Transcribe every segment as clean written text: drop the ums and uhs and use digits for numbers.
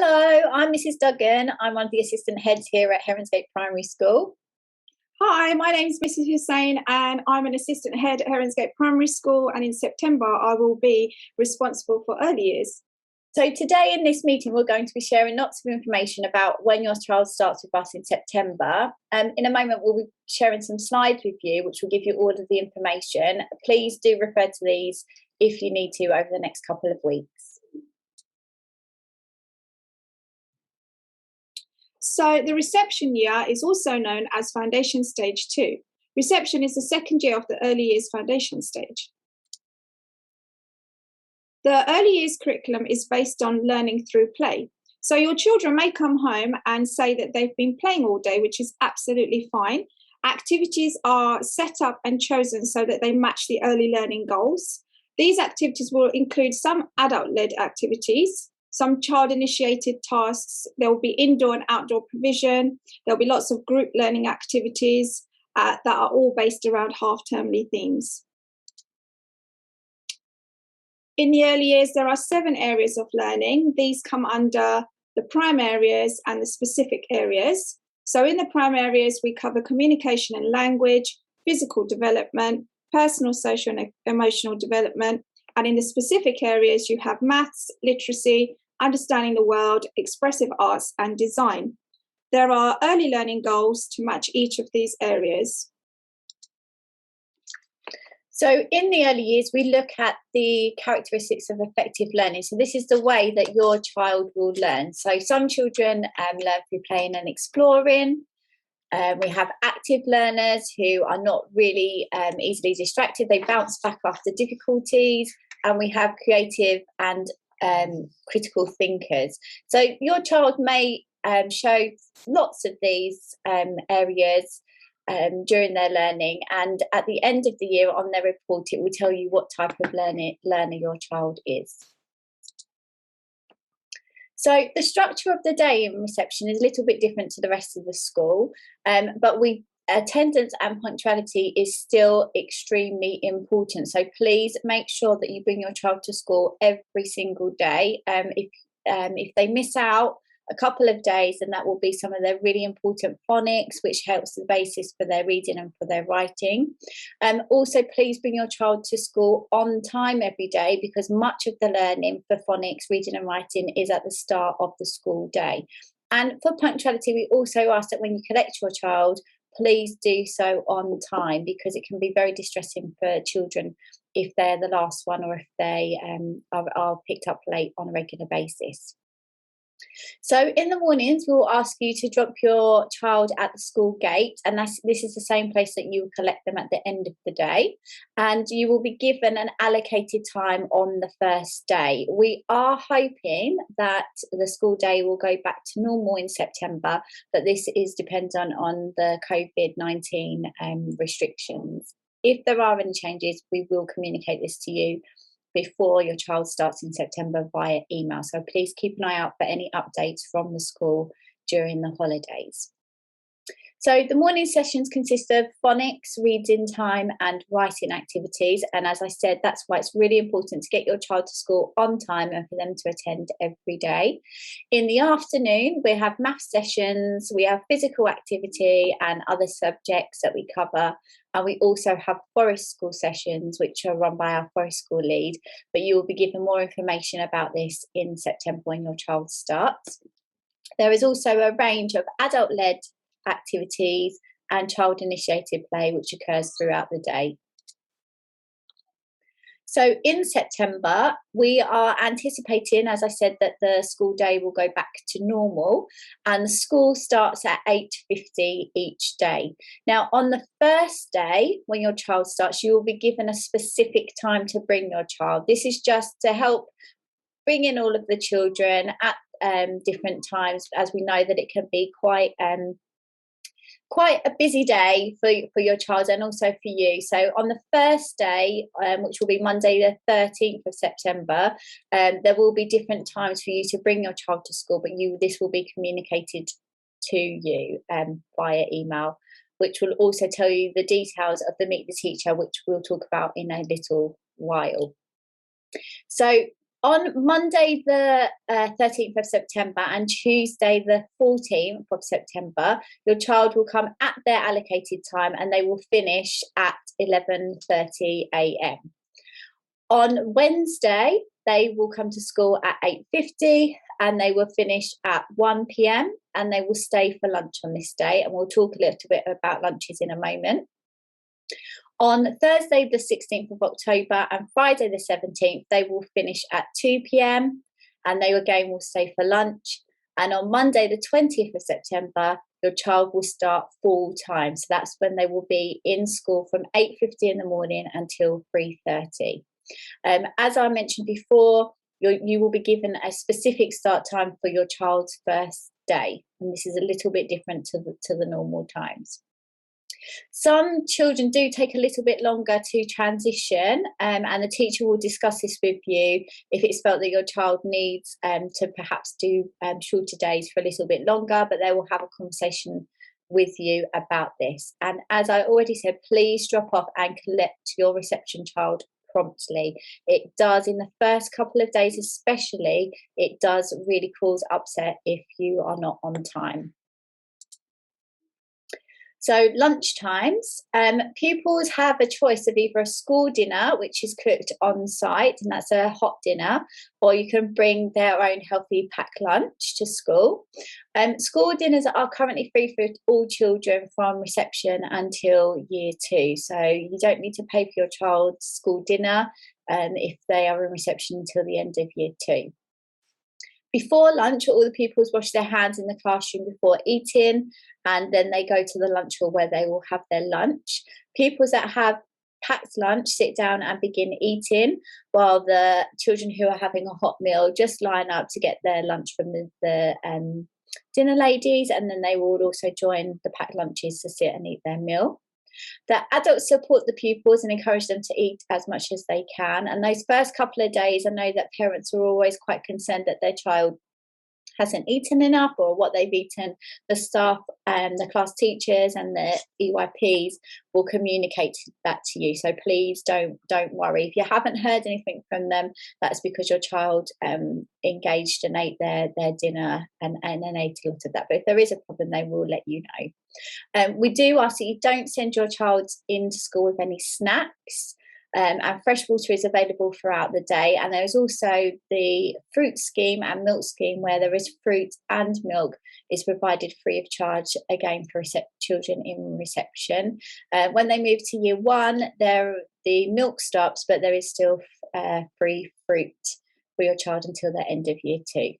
Hello, I'm Mrs. Duggan. I'm one of the assistant heads here at Heronsgate Primary School. Hi, my name is Mrs. Hussain and I'm an assistant head at Heronsgate Primary School, and in September I will be responsible for early years. So today in this meeting we're going to be sharing lots of information about when your child starts with us in September. In a moment we'll be sharing some slides with you which will give you all of the information. Please do refer to these if you need to over the next couple of weeks. So the reception year is also known as Foundation Stage 2. Reception is the second year of the early years foundation stage. The early years curriculum is based on learning through play. So your children may come home and say that they've been playing all day, which is absolutely fine. Activities are set up and chosen so that they match the early learning goals. These activities will include some adult-led activities, some child-initiated tasks. There will be indoor and outdoor provision. There'll be lots of group learning activities that are all based around half-termly themes. In the early years, there are 7 areas of learning. These come under the prime areas and the specific areas. So in the prime areas, we cover communication and language, physical development, personal, social and emotional development. And in the specific areas, you have maths, literacy, understanding the world, expressive arts and design. There are early learning goals to match each of these areas. So in the early years, we look at the characteristics of effective learning. So this is the way that your child will learn. So some children learn through playing and exploring. We have active learners who are not really easily distracted. They bounce back after difficulties. And we have creative and critical thinkers. So your child may show lots of these areas during their learning, and at the end of the year on their report it will tell you what type of learner your child is. So the structure of the day in reception is a little bit different to the rest of the school, but attendance and punctuality is still extremely important. So please make sure that you bring your child to school every single day. If they miss out a couple of days, then that will be some of their really important phonics, which helps the basis for their reading and for their writing. Also, please bring your child to school on time every day, because much of the learning for phonics, reading and writing is at the start of the school day. And for punctuality, we also ask that when you collect your child, please do so on time, because it can be very distressing for children if they're the last one or if they are picked up late on a regular basis. So in the mornings, we'll ask you to drop your child at the school gate, and this is the same place that you will collect them at the end of the day, and you will be given an allocated time on the first day. We are hoping that the school day will go back to normal in September, but this is dependent on the COVID-19 restrictions. If there are any changes, we will communicate this to you before your child starts in September via email. So please keep an eye out for any updates from the school during the holidays. So the morning sessions consist of phonics, reading time and writing activities. And as I said, that's why it's really important to get your child to school on time and for them to attend every day. In the afternoon, we have math sessions, we have physical activity and other subjects that we cover. And we also have forest school sessions, which are run by our forest school lead. But you will be given more information about this in September when your child starts. There is also a range of adult-led activities and child-initiated play, which occurs throughout the day. So in September, we are anticipating, as I said, that the school day will go back to normal, and the school starts at 8:50 each day. Now, on the first day, when your child starts, you will be given a specific time to bring your child. This is just to help bring in all of the children at different times, as we know that it can be quite a busy day for your child and also for you. So on the first day, which will be Monday the 13th of September, there will be different times for you to bring your child to school, but this will be communicated to you via email, which will also tell you the details of the Meet the Teacher, which we'll talk about in a little while. So On Monday, the 13th of September and Tuesday, the 14th of September, your child will come at their allocated time and they will finish at 11:30 a.m. On Wednesday, they will come to school at 8:50 and they will finish at 1 p.m. and they will stay for lunch on this day. And we'll talk a little bit about lunches in a moment. On Thursday, the 16th of October and Friday, the 17th, they will finish at 2 p.m. and they again will stay for lunch. And on Monday, the 20th of September, your child will start full time. So that's when they will be in school from 8:50 in the morning until 3:30. As I mentioned before, you will be given a specific start time for your child's first day. And this is a little bit different to the normal times. Some children do take a little bit longer to transition, and the teacher will discuss this with you if it's felt that your child needs to perhaps do shorter days for a little bit longer, but they will have a conversation with you about this. And as I already said, please drop off and collect your reception child promptly. It does, in the first couple of days especially, it does really cause upset if you are not on time. So lunchtimes, pupils have a choice of either a school dinner, which is cooked on site, and that's a hot dinner, or you can bring their own healthy packed lunch to school. School dinners are currently free for all children from reception until year 2. So you don't need to pay for your child's school dinner if they are in reception until the end of year 2. Before lunch, all the pupils wash their hands in the classroom before eating, and then they go to the lunch hall where they will have their lunch. Pupils that have packed lunch sit down and begin eating, while the children who are having a hot meal just line up to get their lunch from the dinner ladies, and then they will also join the packed lunches to sit and eat their meal. The adults support the pupils and encourage them to eat as much as they can. And those first couple of days, I know that parents are always quite concerned that their child hasn't eaten enough or what they've eaten. The staff and the class teachers and the EYPs will communicate that to you. So please don't worry. If you haven't heard anything from them, that's because your child engaged and ate their dinner and ate a lot of that. But if there is a problem, they will let you know. We do ask that you don't send your child into school with any snacks. And fresh water is available throughout the day. And there is also the fruit scheme and milk scheme where there is fruit and milk is provided free of charge, again, for children in reception. When they move to year 1, the milk stops, but there is still free fruit for your child until the end of year 2.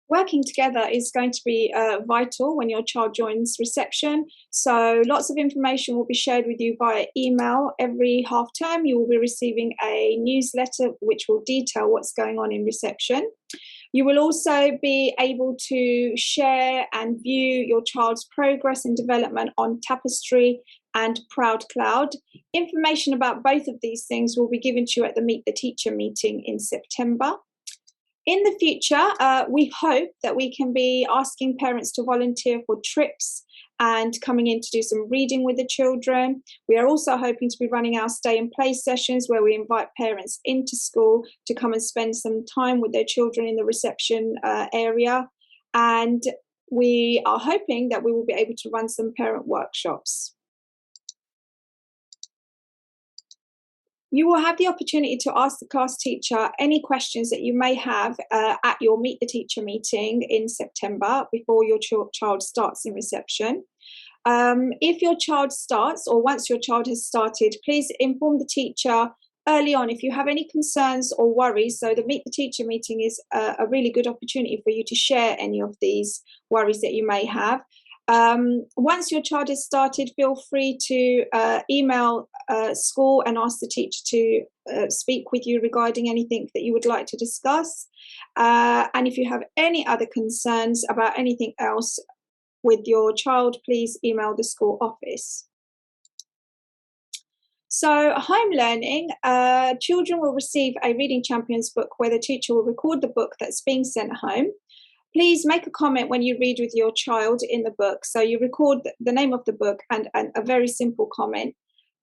Working together is going to be vital when your child joins reception. So lots of information will be shared with you via email. Every half term, you will be receiving a newsletter which will detail what's going on in reception. You will also be able to share and view your child's progress and development on Tapestry and Proud Cloud. Information about both of these things will be given to you at the Meet the Teacher meeting in September. In the future, we hope that we can be asking parents to volunteer for trips and coming in to do some reading with the children. We are also hoping to be running our stay and play sessions where we invite parents into school to come and spend some time with their children in the reception area. And we are hoping that we will be able to run some parent workshops. You will have the opportunity to ask the class teacher any questions that you may have at your Meet the Teacher meeting in September before your child starts in reception. If your child starts or once your child has started, please inform the teacher early on if you have any concerns or worries. So the Meet the Teacher meeting is a really good opportunity for you to share any of these worries that you may have. Once your child has started, feel free to email school and ask the teacher to speak with you regarding anything that you would like to discuss. And if you have any other concerns about anything else with your child, please email the school office. So home learning, children will receive a Reading Champions book where the teacher will record the book that's being sent home. please make a comment when you read with your child in the book. So you record the name of the book and a very simple comment.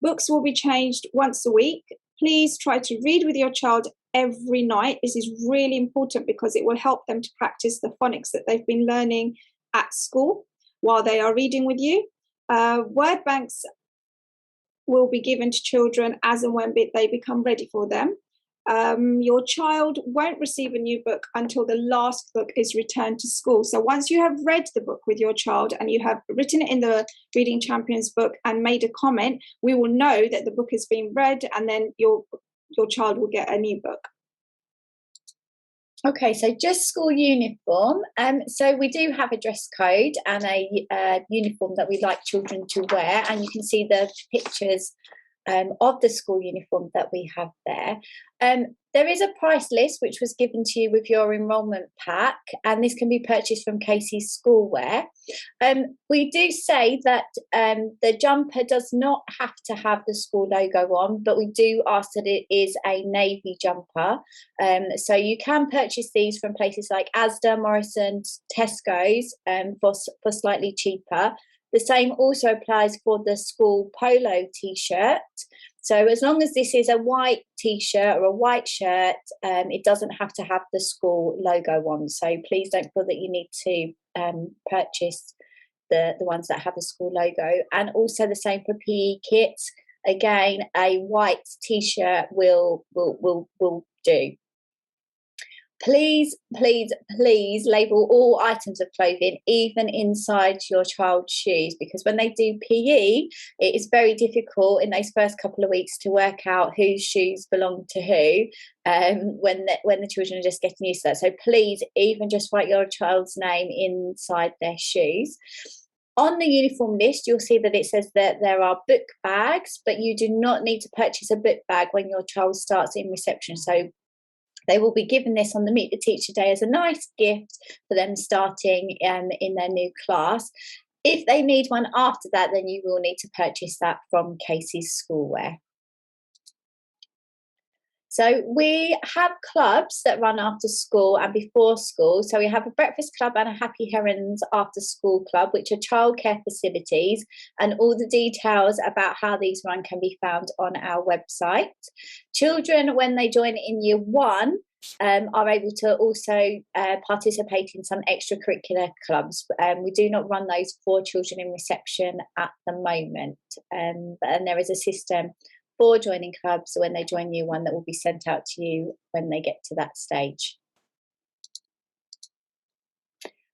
Books will be changed once a week. Please try to read with your child every night. This is really important because it will help them to practice the phonics that they've been learning at school while they are reading with you. Word banks will be given to children as and when they become ready for them. Your child won't receive a new book until the last book is returned to school. So once you have read the book with your child and you have written it in the Reading Champions book and made a comment, we will know that the book is being read, and then your child will get a new book. Okay, so just school uniform. So we do have a dress code and a uniform that we like children to wear, and you can see the pictures of the school uniform that we have there. There is a price list which was given to you with your enrolment pack, and this can be purchased from Casey's Schoolwear. We do say that the jumper does not have to have the school logo on, but we do ask that it is a navy jumper. So you can purchase these from places like Asda, Morrison's, Tesco's for slightly cheaper. The same also applies for the school polo t-shirt. So as long as this is a white t-shirt or a white shirt, it doesn't have to have the school logo on. So please don't feel that you need to purchase the ones that have the school logo. And also the same for PE kits. Again, a white t-shirt will do. Please, please, please label all items of clothing, even inside your child's shoes, because when they do PE, it is very difficult in those first couple of weeks to work out whose shoes belong to who when the children are just getting used to that. So please, even just write your child's name inside their shoes. On the uniform list, you'll see that it says that there are book bags, but you do not need to purchase a book bag when your child starts in reception. So they will be given this on the Meet the Teacher Day as a nice gift for them starting in their new class. If they need one after that, then you will need to purchase that from Casey's Schoolwear. So we have clubs that run after school and before school. So we have a breakfast club and a Happy Herons after school club, which are childcare facilities, and all the details about how these run can be found on our website. Children, when they join in year one, are able to also participate in some extracurricular clubs. We do not run those for children in reception at the moment, and there is a system for joining clubs when they join year one that will be sent out to you when they get to that stage.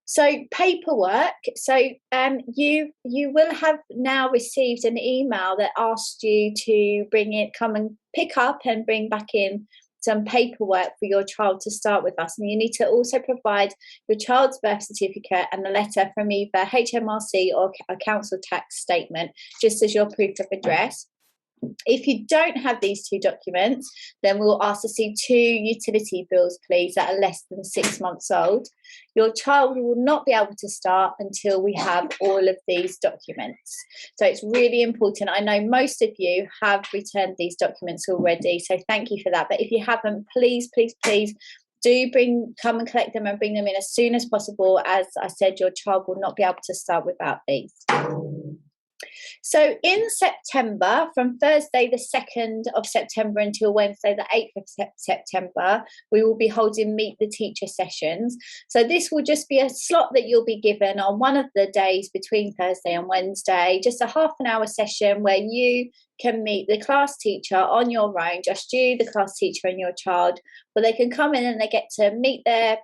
So paperwork. So you will have now received an email that asked you to come and pick up and bring back in some paperwork for your child to start with us. And you need to also provide your child's birth certificate and a letter from either HMRC or a council tax statement, just as your proof of address. If you don't have these two documents, then we'll ask to see 2 utility bills, please, that are less than 6 months old. Your child will not be able to start until we have all of these documents. So it's really important. I know most of you have returned these documents already, so thank you for that. But if you haven't, please, please, please do come and collect them and bring them in as soon as possible. As I said, your child will not be able to start without these. So in September, from Thursday the 2nd of September until Wednesday the 8th of September, we will be holding Meet the Teacher sessions. So this will just be a slot that you'll be given on one of the days between Thursday and Wednesday, just a half an hour session where you can meet the class teacher on your own, just you, the class teacher and your child, where they can come in and they get to meet the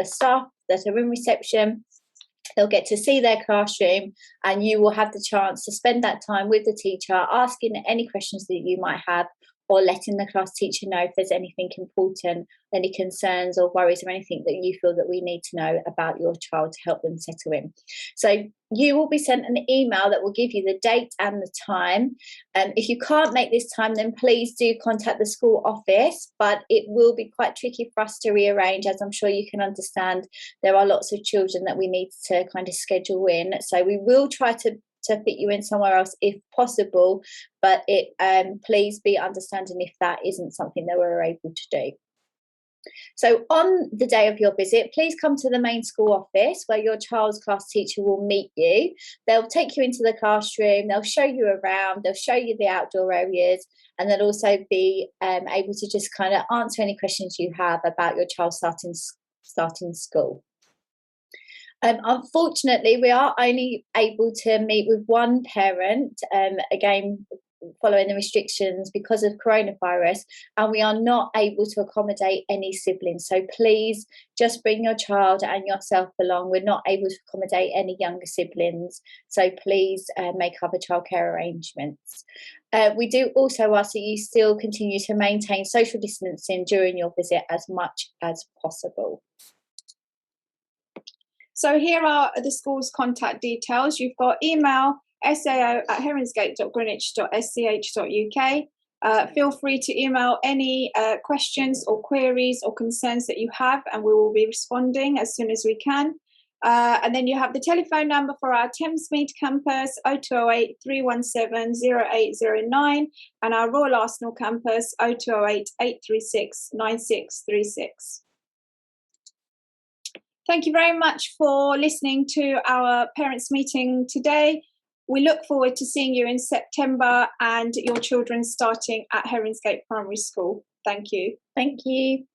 staff that are in reception. They'll get to see their classroom, and you will have the chance to spend that time with the teacher, asking any questions that you might have, or letting the class teacher know if there's anything important, any concerns or worries or anything that you feel that we need to know about your child to help them settle in. So you will be sent an email that will give you the date and the time. If you can't make this time, then please do contact the school office, but it will be quite tricky for us to rearrange, as I'm sure you can understand. There are lots of children that we need to kind of schedule in. So we will try to fit you in somewhere else if possible, but please be understanding if that isn't something that we're able to do. So on the day of your visit, please come to the main school office where your child's class teacher will meet you. They'll take you into the classroom, they'll show you around, they'll show you the outdoor areas, and they'll also be able to just kind of answer any questions you have about your child starting school. Unfortunately, we are only able to meet with one parent, again, following the restrictions because of coronavirus, and we are not able to accommodate any siblings. So please just bring your child and yourself along. We're not able to accommodate any younger siblings, so please make other childcare arrangements. We do also ask that you still continue to maintain social distancing during your visit as much as possible. So here are the school's contact details. You've got email sao@heronsgate.greenwich.sch.uk. Feel free to email any questions or queries or concerns that you have, and we will be responding as soon as we can. And then you have the telephone number for our Thamesmead campus, 0208 317 0809, and our Royal Arsenal campus, 0208 836 9636. Thank you very much for listening to our parents' meeting today. We look forward to seeing you in September and your children starting at Heronsgate Primary School. Thank you. Thank you.